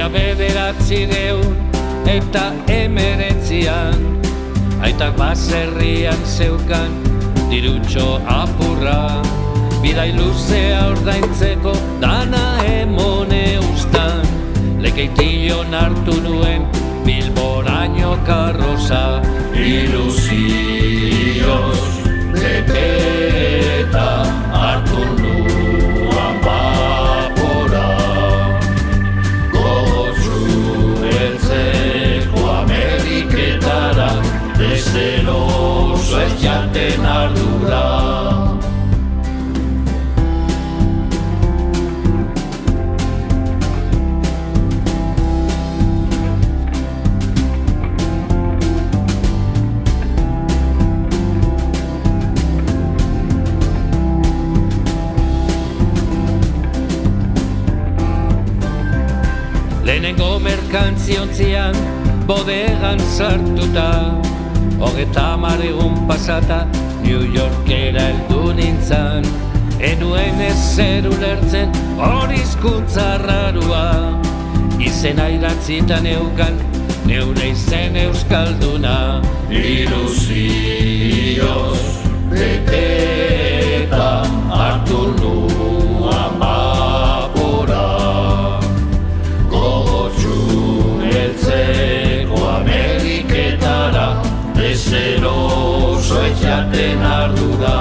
Mila bederatzireun eta 19an aitak baserrian zeukan dirutxo apurra, bidai luzea ordaintzeko dana emone ustan, lekeition hartu nuen Bilboraino karroza. Ilusioz beteta hartu nuan bapora, gogotsu heltzeko Ameriketara, deseroso ez jaten ardura. Lehenengo merkantziontzian bodegan sartuta, 30 egun pasata New Yorkera heldu nintzan, enuen ezer ulertzen hori hizkuntza rarua, izena idatzitan eukan neure izen euskalduna. Ilusioz beteta hartu nuan bapora, heltzeko Ameriketara, deseroso ez jaten ardura.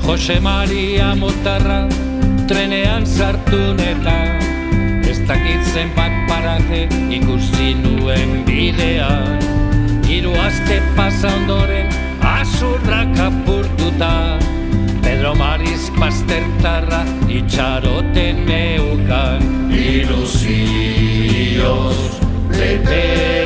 Jose Maria Motarra trenean sartu neta, ez dakit zenbat paraje ikusi nuen bidean, 3 aste pasa ondoren azurrak apurtuta, Pedro Maris Pastertarra itxaroten neukan. Ilusioz beteta